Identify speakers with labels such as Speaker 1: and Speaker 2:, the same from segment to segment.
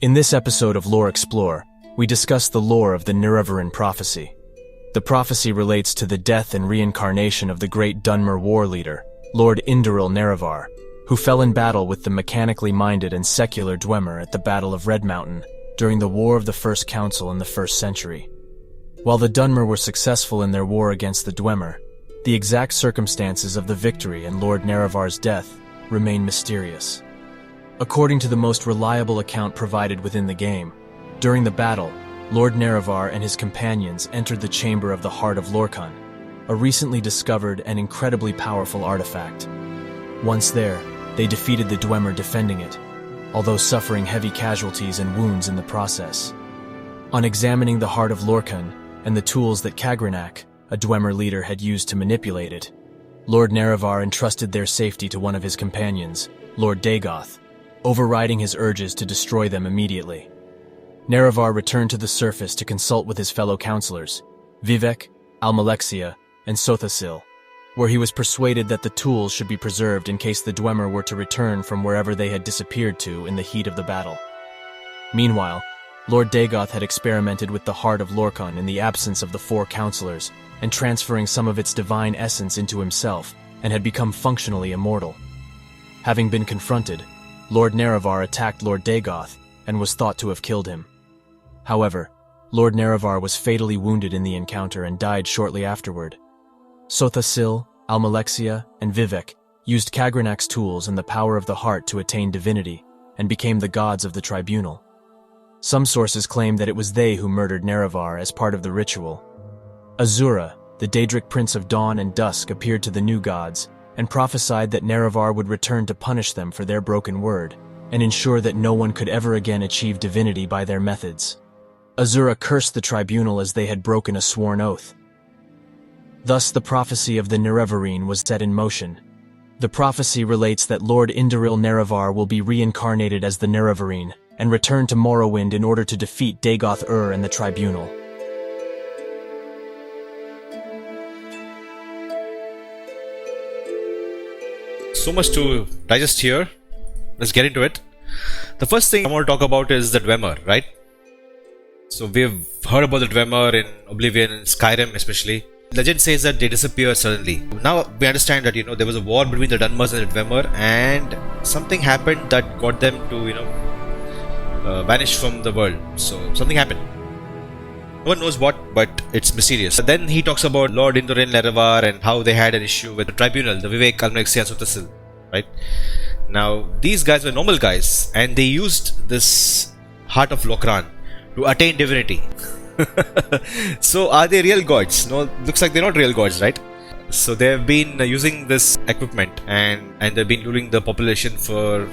Speaker 1: In this episode of Lore Explore, we discuss the lore of the Nerevarine Prophecy. The prophecy relates to the death and reincarnation of the great Dunmer war leader, Lord Nerevar, who fell in battle with the mechanically minded and secular Dwemer at the Battle of Red Mountain during the War of the First Council in the 1st century. While the Dunmer were successful in their war against the Dwemer, the exact circumstances of the victory and Lord Nerevar's death remain mysterious. According to the most reliable account provided within the game, during the battle, Lord Nerevar and his companions entered the chamber of the Heart of Lorkhan, a recently discovered and incredibly powerful artifact. Once there, they defeated the Dwemer defending it, although suffering heavy casualties and wounds in the process. On examining the Heart of Lorkhan and the tools that Kagrenak, a Dwemer leader, had used to manipulate it, Lord Nerevar entrusted their safety to one of his companions, Lord Dagoth, overriding his urges to destroy them immediately. Nerevar returned to the surface to consult with his fellow counselors, Vivek, Almalexia, and Sothasil, where he was persuaded that the tools should be preserved in case the Dwemer were to return from wherever they had disappeared to in the heat of the battle. Meanwhile, Lord Dagoth had experimented with the Heart of Lorkhan in the absence of the 4 counselors and transferring some of its divine essence into himself, and had become functionally immortal. Having been confronted, Lord Nerevar attacked Lord Dagoth and was thought to have killed him. However, Lord Nerevar was fatally wounded in the encounter and died shortly afterward. Sothasil, Almalexia, and Vivek used Kagrenak's tools and the power of the heart to attain divinity and became the gods of the Tribunal. Some sources claim that it was they who murdered Nerevar as part of the ritual. Azura, the Daedric Prince of Dawn and Dusk, appeared to the new gods and prophesied that Nerevar would return to punish them for their broken word and ensure that no one could ever again achieve divinity by their methods. Azura cursed the Tribunal as they had broken a sworn oath. Thus the prophecy of the Nerevarine was set in motion. The prophecy relates that Lord Nerevar will be reincarnated as the Nerevarine and return to Morrowind in order to defeat Dagoth Ur and the Tribunal.
Speaker 2: So much to digest here. Let's get into it. The first thing I want to talk about is the Dwemer, right? So we've heard about the Dwemer in Oblivion and Skyrim especially. Legend says that they disappear suddenly. Now we understand that there was a war between the Dunmers and the Dwemer, and something happened that got them to vanish from the world. So something happened. No one knows what, but it's mysterious. Then he talks about Lord Nerevar and how they had an issue with the Tribunal, the Vivek, Almalexia, and Sothasil, right? Now, these guys were normal guys, and they used this Heart of Lorkhan to attain divinity. So, are they real gods? No, looks like they're not real gods, right? So, they've been using this equipment, and they've been ruling the population for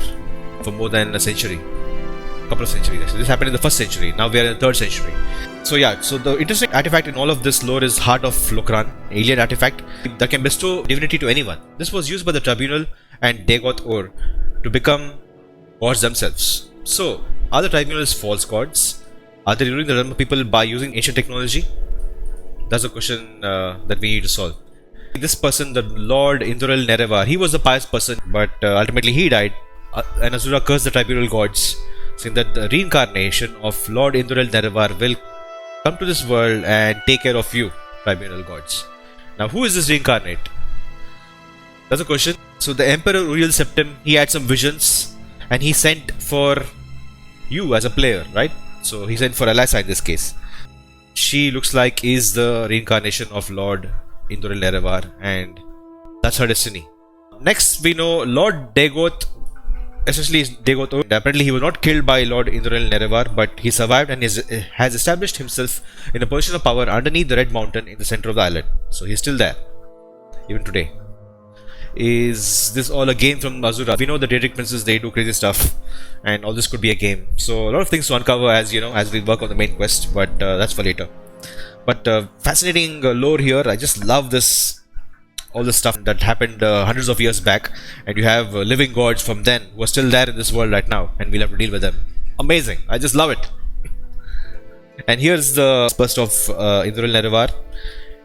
Speaker 2: more than a century. A couple of centuries, actually. This happened in the 1st century. Now we are in the 3rd century. So yeah, so the interesting artifact in all of this lore is Heart of Lorkhan, alien artifact that can bestow divinity to anyone. This was used by the Tribunal and Dagoth Ur to become gods themselves. So, are the Tribunals false gods? Are they ruling the Dunmer people by using ancient technology? That's a question that we need to solve. This person, the Lord Nerevar, he was a pious person, but ultimately he died, and Azura cursed the Tribunal gods, saying that the reincarnation of Lord Nerevar will come to this world and take care of you, Tribunal gods. Now, who is this reincarnate? That's a question. So, the Emperor Uriel Septim, he had some visions and he sent for you as a player, right? So, he sent for Elisa in this case. She looks like is the reincarnation of Lord Nerevar, and that's her destiny. Next, we know Lord Dagoth, especially Dagoth Ur. Apparently, he was not killed by Lord Nerevar, but he survived and has established himself in a position of power underneath the Red Mountain in the center of the island. So he's still there, even today. Is this all a game from Azura? We know the Daedric princes, they do crazy stuff, and all this could be a game. So a lot of things to uncover as we work on the main quest, but that's for later. But fascinating lore here. I just love this. All the stuff that happened hundreds of years back, and you have living gods from then who are still there in this world right now, and we'll have to deal with them. Amazing. I just love it. And here's the burst of Nerevar,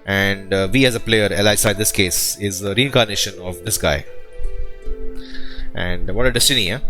Speaker 2: and we as a player, Elisa in this case, is the reincarnation of this guy. And what a destiny, yeah?